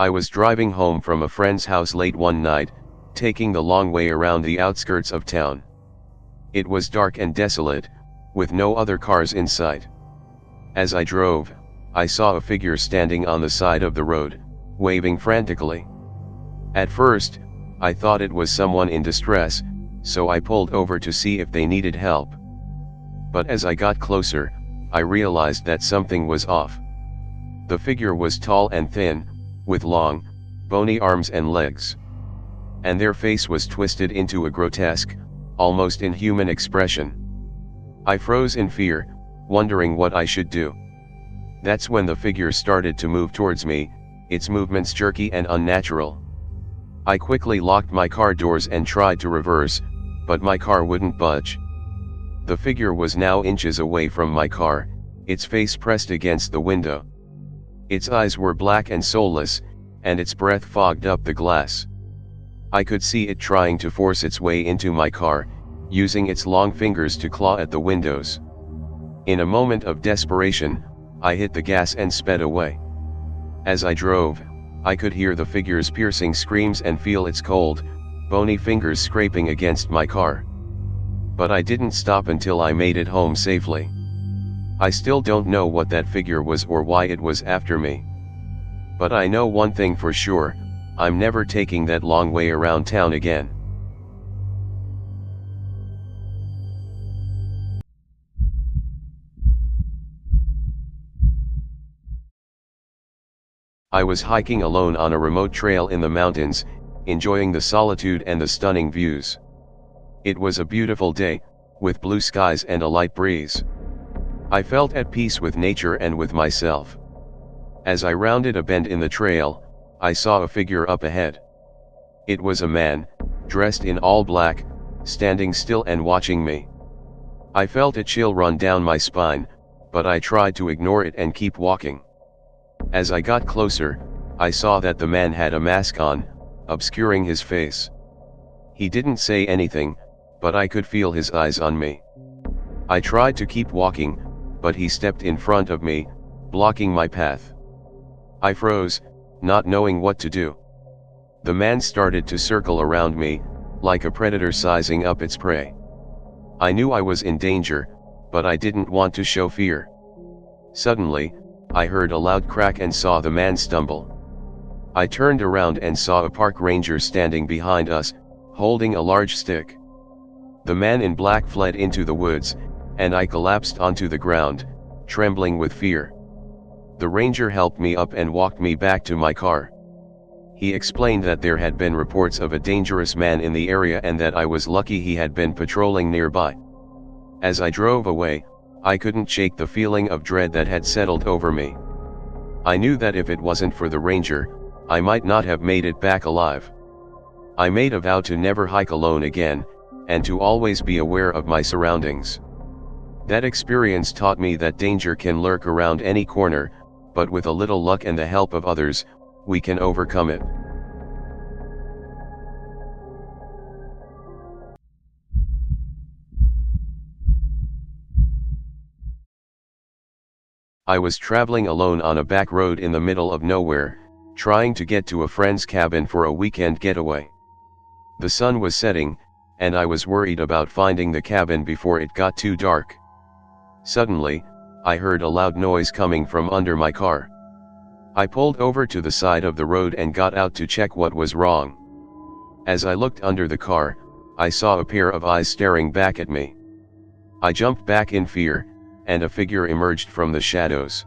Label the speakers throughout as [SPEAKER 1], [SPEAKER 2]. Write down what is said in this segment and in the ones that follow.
[SPEAKER 1] I was driving home from a friend's house late one night, taking the long way around the outskirts of town. It was dark and desolate, with no other cars in sight. As I drove, I saw a figure standing on the side of the road, waving frantically. At first, I thought it was someone in distress, so I pulled over to see if they needed help. But as I got closer, I realized that something was off. The figure was tall and thin, with long, bony arms and legs. And their face was twisted into a grotesque, almost inhuman expression. I froze in fear, wondering what I should do. That's when the figure started to move towards me, its movements jerky and unnatural. I quickly locked my car doors and tried to reverse, but my car wouldn't budge. The figure was now inches away from my car, its face pressed against the window. Its eyes were black and soulless, and its breath fogged up the glass. I could see it trying to force its way into my car, using its long fingers to claw at the windows. In a moment of desperation, I hit the gas and sped away. As I drove, I could hear the figure's piercing screams and feel its cold, bony fingers scraping against my car. But I didn't stop until I made it home safely. I still don't know what that figure was or why it was after me. But I know one thing for sure, I'm never taking that long way around town again. I was hiking alone on a remote trail in the mountains, enjoying the solitude and the stunning views. It was a beautiful day, with blue skies and a light breeze. I felt at peace with nature and with myself. As I rounded a bend in the trail, I saw a figure up ahead. It was a man, dressed in all black, standing still and watching me. I felt a chill run down my spine, but I tried to ignore it and keep walking. As I got closer, I saw that the man had a mask on, obscuring his face. He didn't say anything, but I could feel his eyes on me. I tried to keep walking, but he stepped in front of me, blocking my path. I froze, not knowing what to do. The man started to circle around me, like a predator sizing up its prey. I knew I was in danger, but I didn't want to show fear. Suddenly, I heard a loud crack and saw the man stumble. I turned around and saw a park ranger standing behind us, holding a large stick. The man in black fled into the woods, and I collapsed onto the ground, trembling with fear. The ranger helped me up and walked me back to my car. He explained that there had been reports of a dangerous man in the area and that I was lucky he had been patrolling nearby. As I drove away, I couldn't shake the feeling of dread that had settled over me. I knew that if it wasn't for the ranger, I might not have made it back alive. I made a vow to never hike alone again, and to always be aware of my surroundings. That experience taught me that danger can lurk around any corner, but with a little luck and the help of others, we can overcome it. I was traveling alone on a back road in the middle of nowhere, trying to get to a friend's cabin for a weekend getaway. The sun was setting, and I was worried about finding the cabin before it got too dark. Suddenly, I heard a loud noise coming from under my car. I pulled over to the side of the road and got out to check what was wrong. As I looked under the car, I saw a pair of eyes staring back at me. I jumped back in fear, and a figure emerged from the shadows.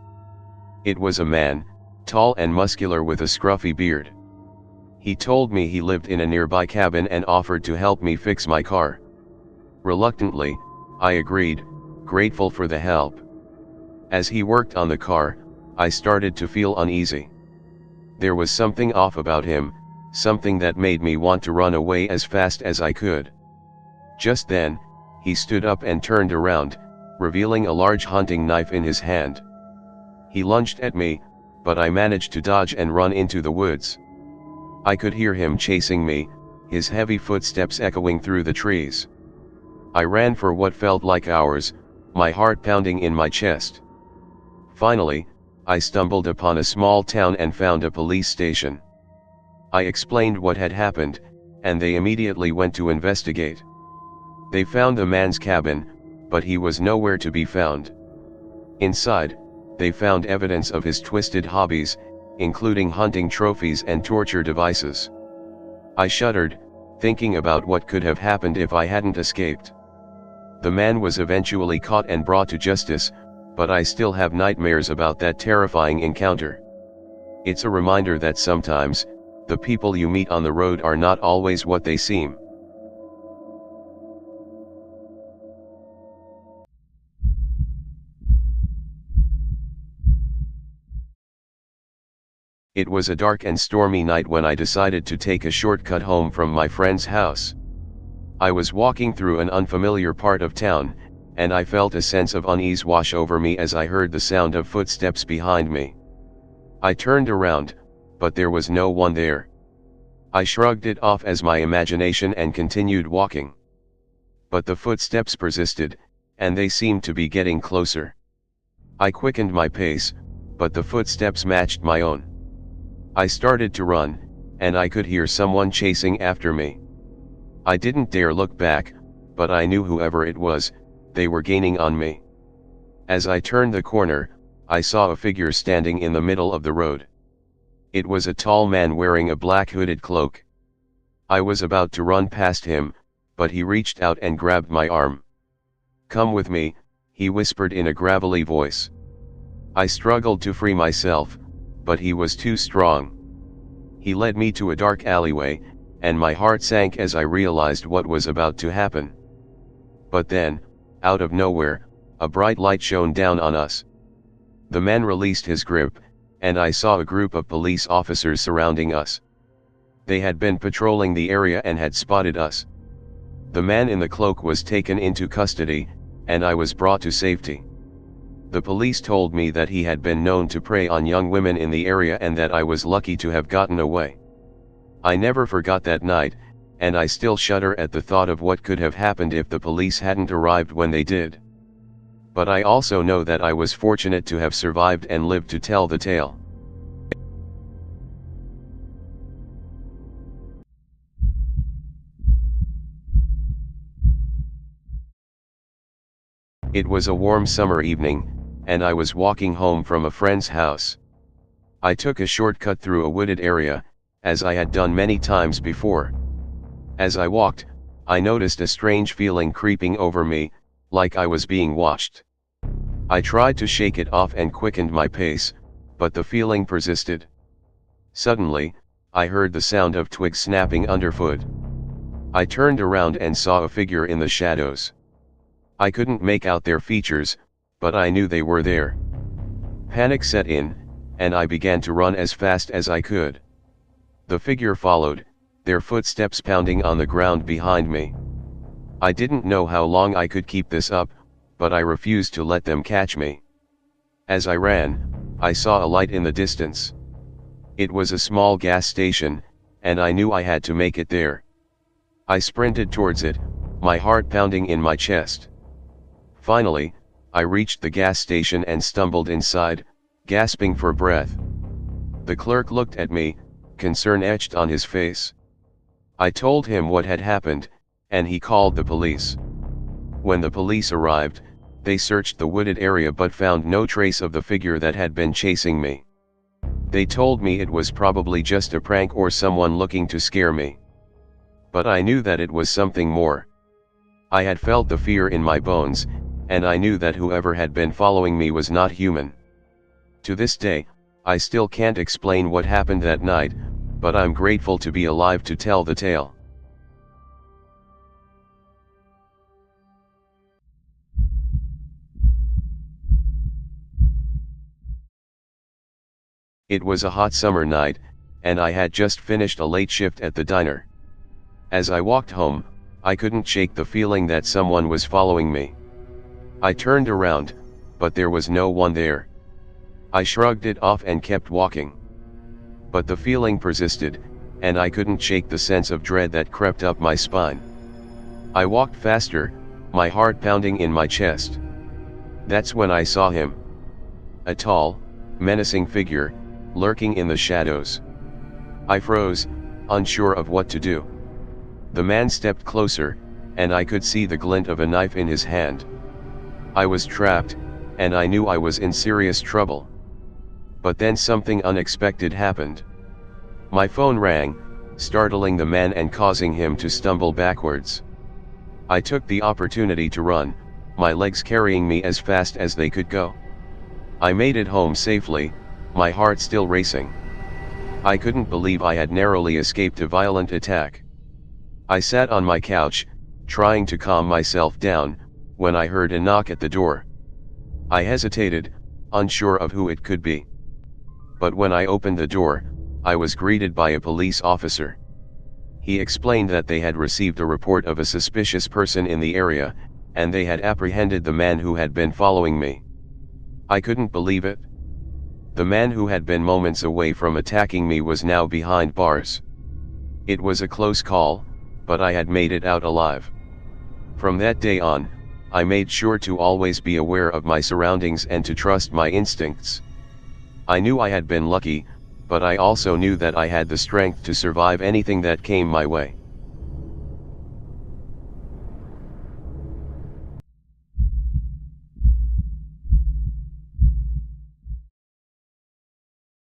[SPEAKER 1] It was a man, tall and muscular with a scruffy beard. He told me he lived in a nearby cabin and offered to help me fix my car. Reluctantly, I agreed, grateful for the help. As he worked on the car, I started to feel uneasy. There was something off about him, something that made me want to run away as fast as I could. Just then, he stood up and turned around, revealing a large hunting knife in his hand. He lunged at me, but I managed to dodge and run into the woods. I could hear him chasing me, his heavy footsteps echoing through the trees. I ran for what felt like hours, my heart pounding in my chest. Finally, I stumbled upon a small town and found a police station. I explained what had happened, and they immediately went to investigate. They found the man's cabin, but he was nowhere to be found. Inside, they found evidence of his twisted hobbies, including hunting trophies and torture devices. I shuddered, thinking about what could have happened if I hadn't escaped. The man was eventually caught and brought to justice, but I still have nightmares about that terrifying encounter. It's a reminder that sometimes, the people you meet on the road are not always what they seem. It was a dark and stormy night when I decided to take a shortcut home from my friend's house. I was walking through an unfamiliar part of town, and I felt a sense of unease wash over me as I heard the sound of footsteps behind me. I turned around, but there was no one there. I shrugged it off as my imagination and continued walking. But the footsteps persisted, and they seemed to be getting closer. I quickened my pace, but the footsteps matched my own. I started to run, and I could hear someone chasing after me. I didn't dare look back, but I knew whoever it was, they were gaining on me. As I turned the corner, I saw a figure standing in the middle of the road. It was a tall man wearing a black hooded cloak. I was about to run past him, but he reached out and grabbed my arm. "Come with me," he whispered in a gravelly voice. I struggled to free myself, but he was too strong. He led me to a dark alleyway, and my heart sank as I realized what was about to happen. But then, out of nowhere, a bright light shone down on us. The man released his grip, and I saw a group of police officers surrounding us. They had been patrolling the area and had spotted us. The man in the cloak was taken into custody, and I was brought to safety. The police told me that he had been known to prey on young women in the area and that I was lucky to have gotten away. I never forgot that night, and I still shudder at the thought of what could have happened if the police hadn't arrived when they did. But I also know that I was fortunate to have survived and lived to tell the tale. It was a warm summer evening, and I was walking home from a friend's house. I took a shortcut through a wooded area, as I had done many times before. As I walked, I noticed a strange feeling creeping over me, like I was being watched. I tried to shake it off and quickened my pace, but the feeling persisted. Suddenly, I heard the sound of twigs snapping underfoot. I turned around and saw a figure in the shadows. I couldn't make out their features, but I knew they were there. Panic set in, and I began to run as fast as I could. The figure followed, their footsteps pounding on the ground behind me. I didn't know how long I could keep this up, but I refused to let them catch me. As I ran, I saw a light in the distance. It was a small gas station, and I knew I had to make it there. I sprinted towards it, my heart pounding in my chest. Finally, I reached the gas station and stumbled inside, gasping for breath. The clerk looked at me, concern etched on his face. I told him what had happened, and he called the police. When the police arrived, they searched the wooded area but found no trace of the figure that had been chasing me. They told me it was probably just a prank or someone looking to scare me. But I knew that it was something more. I had felt the fear in my bones, and I knew that whoever had been following me was not human. To this day, I still can't explain what happened that night, but I'm grateful to be alive to tell the tale. It was a hot summer night, and I had just finished a late shift at the diner. As I walked home, I couldn't shake the feeling that someone was following me. I turned around, but there was no one there. I shrugged it off and kept walking. But the feeling persisted, and I couldn't shake the sense of dread that crept up my spine. I walked faster, my heart pounding in my chest. That's when I saw him. A tall, menacing figure, lurking in the shadows. I froze, unsure of what to do. The man stepped closer, and I could see the glint of a knife in his hand. I was trapped, and I knew I was in serious trouble. But then something unexpected happened. My phone rang, startling the man and causing him to stumble backwards. I took the opportunity to run, my legs carrying me as fast as they could go. I made it home safely, my heart still racing. I couldn't believe I had narrowly escaped a violent attack. I sat on my couch, trying to calm myself down, when I heard a knock at the door. I hesitated, unsure of who it could be. But when I opened the door, I was greeted by a police officer. He explained that they had received a report of a suspicious person in the area, and they had apprehended the man who had been following me. I couldn't believe it. The man who had been moments away from attacking me was now behind bars. It was a close call, but I had made it out alive. From that day on, I made sure to always be aware of my surroundings and to trust my instincts. I knew I had been lucky, but I also knew that I had the strength to survive anything that came my way.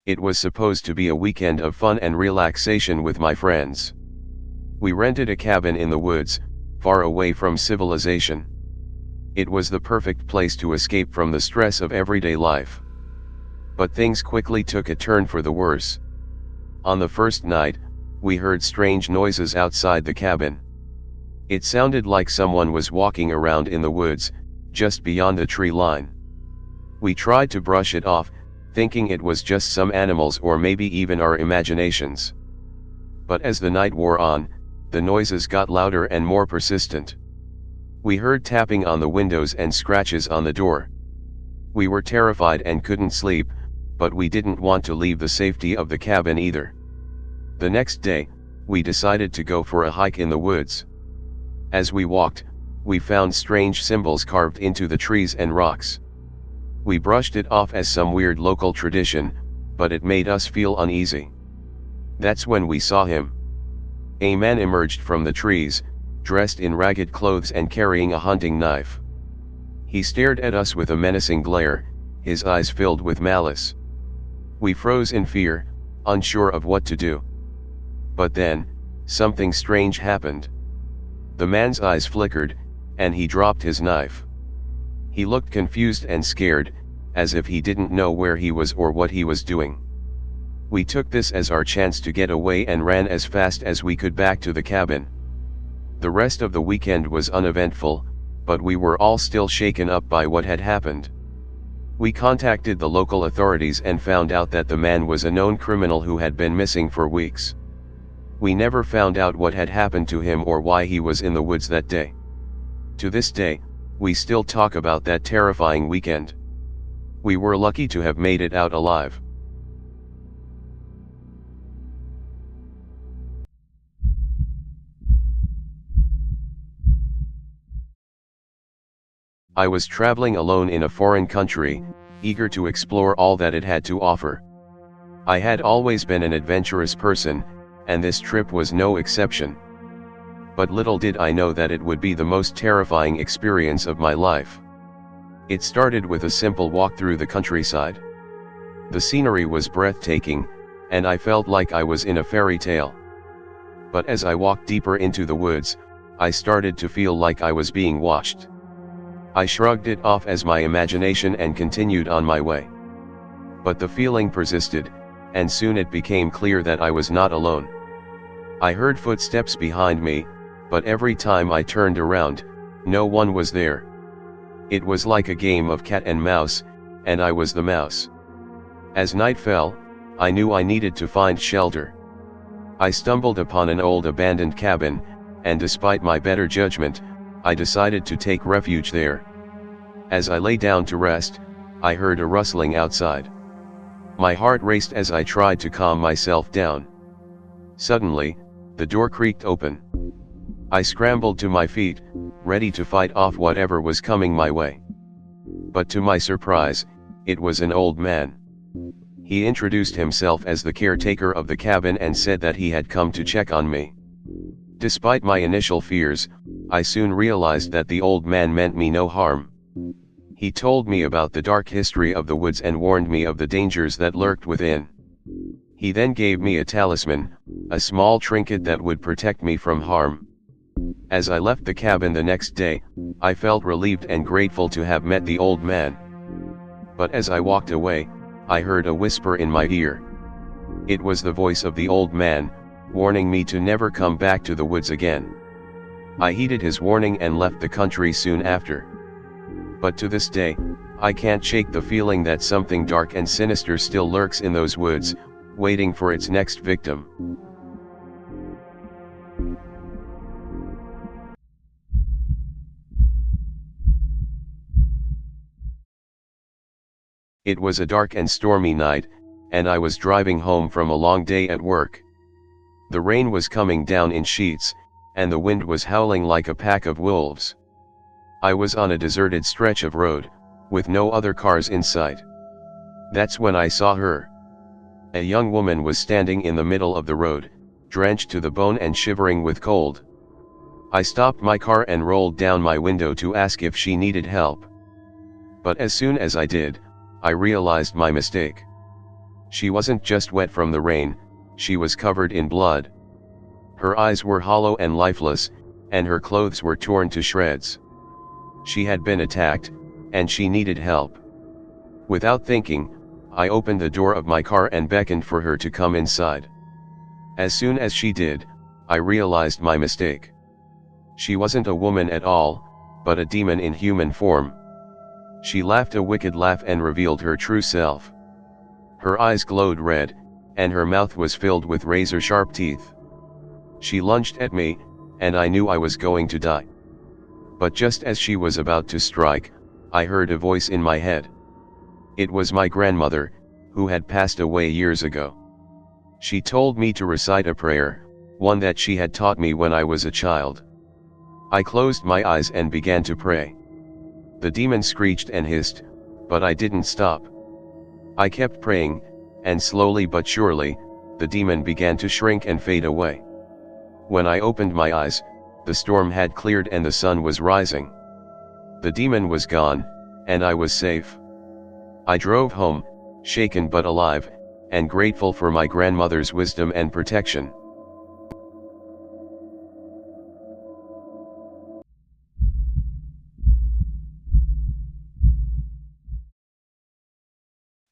[SPEAKER 1] It was supposed to be a weekend of fun and relaxation with my friends. We rented a cabin in the woods, far away from civilization. It was the perfect place to escape from the stress of everyday life. But things quickly took a turn for the worse. On the first night, we heard strange noises outside the cabin. It sounded like someone was walking around in the woods, just beyond the tree line. We tried to brush it off, thinking it was just some animals or maybe even our imaginations. But as the night wore on, the noises got louder and more persistent. We heard tapping on the windows and scratches on the door. We were terrified and couldn't sleep, but we didn't want to leave the safety of the cabin either. The next day, we decided to go for a hike in the woods. As we walked, we found strange symbols carved into the trees and rocks. We brushed it off as some weird local tradition, but it made us feel uneasy. That's when we saw him. A man emerged from the trees, dressed in ragged clothes and carrying a hunting knife. He stared at us with a menacing glare, his eyes filled with malice. We froze in fear, unsure of what to do. But then, something strange happened. The man's eyes flickered, and he dropped his knife. He looked confused and scared, as if he didn't know where he was or what he was doing. We took this as our chance to get away and ran as fast as we could back to the cabin. The rest of the weekend was uneventful, but we were all still shaken up by what had happened. We contacted the local authorities and found out that the man was a known criminal who had been missing for weeks. We never found out what had happened to him or why he was in the woods that day. To this day, we still talk about that terrifying weekend. We were lucky to have made it out alive. I was traveling alone in a foreign country, eager to explore all that it had to offer. I had always been an adventurous person, and this trip was no exception. But little did I know that it would be the most terrifying experience of my life. It started with a simple walk through the countryside. The scenery was breathtaking, and I felt like I was in a fairy tale. But as I walked deeper into the woods, I started to feel like I was being watched. I shrugged it off as my imagination and continued on my way. But the feeling persisted, and soon it became clear that I was not alone. I heard footsteps behind me, but every time I turned around, no one was there. It was like a game of cat and mouse, and I was the mouse. As night fell, I knew I needed to find shelter. I stumbled upon an old abandoned cabin, and despite my better judgment, I decided to take refuge there. As I lay down to rest, I heard a rustling outside. My heart raced as I tried to calm myself down. Suddenly, the door creaked open. I scrambled to my feet, ready to fight off whatever was coming my way. But to my surprise, it was an old man. He introduced himself as the caretaker of the cabin and said that he had come to check on me. Despite my initial fears, I soon realized that the old man meant me no harm. He told me about the dark history of the woods and warned me of the dangers that lurked within. He then gave me a talisman, a small trinket that would protect me from harm. As I left the cabin the next day, I felt relieved and grateful to have met the old man. But as I walked away, I heard a whisper in my ear. It was the voice of the old man, warning me to never come back to the woods again. I heeded his warning and left the country soon after. But to this day, I can't shake the feeling that something dark and sinister still lurks in those woods, waiting for its next victim. It was a dark and stormy night, and I was driving home from a long day at work. The rain was coming down in sheets, and the wind was howling like a pack of wolves. I was on a deserted stretch of road, with no other cars in sight. That's when I saw her. A young woman was standing in the middle of the road, drenched to the bone and shivering with cold. I stopped my car and rolled down my window to ask if she needed help. But as soon as I did, I realized my mistake. She wasn't just wet from the rain, she was covered in blood. Her eyes were hollow and lifeless, and her clothes were torn to shreds. She had been attacked, and she needed help. Without thinking, I opened the door of my car and beckoned for her to come inside. As soon as she did, I realized my mistake. She wasn't a woman at all, but a demon in human form. She laughed a wicked laugh and revealed her true self. Her eyes glowed red, and her mouth was filled with razor-sharp teeth. She lunged at me, and I knew I was going to die. But just as she was about to strike, I heard a voice in my head. It was my grandmother, who had passed away years ago. She told me to recite a prayer, one that she had taught me when I was a child. I closed my eyes and began to pray. The demon screeched and hissed, but I didn't stop. I kept praying, and slowly but surely, the demon began to shrink and fade away. When I opened my eyes, the storm had cleared and the sun was rising. The demon was gone, and I was safe. I drove home, shaken but alive, and grateful for my grandmother's wisdom and protection.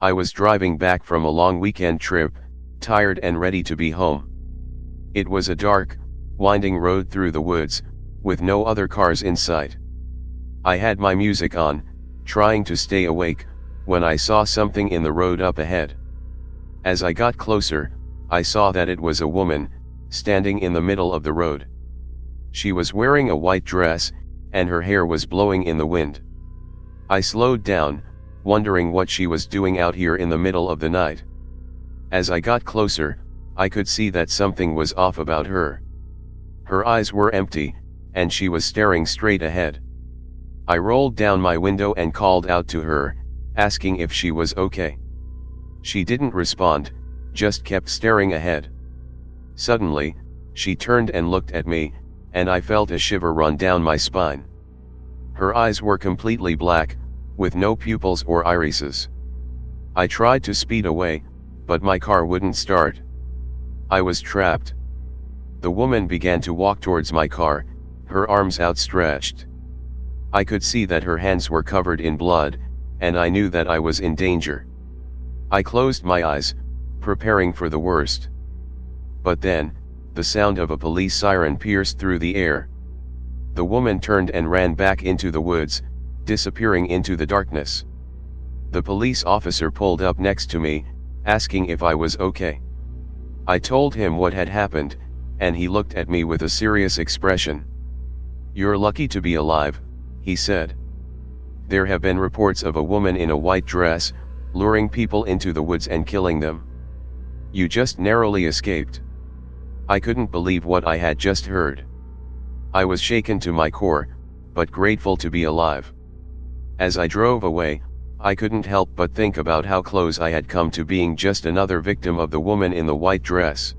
[SPEAKER 1] I was driving back from a long weekend trip, tired and ready to be home. It was a dark, winding road through the woods, with no other cars in sight. I had my music on, trying to stay awake, when I saw something in the road up ahead. As I got closer, I saw that it was a woman, standing in the middle of the road. She was wearing a white dress, and her hair was blowing in the wind. I slowed down, wondering what she was doing out here in the middle of the night. As I got closer, I could see that something was off about her. Her eyes were empty, and she was staring straight ahead. I rolled down my window and called out to her, asking if she was okay. She didn't respond, just kept staring ahead. Suddenly, she turned and looked at me, and I felt a shiver run down my spine. Her eyes were completely black, with no pupils or irises. I tried to speed away, but my car wouldn't start. I was trapped. The woman began to walk towards my car, her arms outstretched. I could see that her hands were covered in blood, and I knew that I was in danger. I closed my eyes, preparing for the worst. But then, the sound of a police siren pierced through the air. The woman turned and ran back into the woods, disappearing into the darkness. The police officer pulled up next to me, asking if I was okay. I told him what had happened, and he looked at me with a serious expression. "You're lucky to be alive," he said. "There have been reports of a woman in a white dress, luring people into the woods and killing them. You just narrowly escaped." I couldn't believe what I had just heard. I was shaken to my core, but grateful to be alive. As I drove away, I couldn't help but think about how close I had come to being just another victim of the woman in the white dress.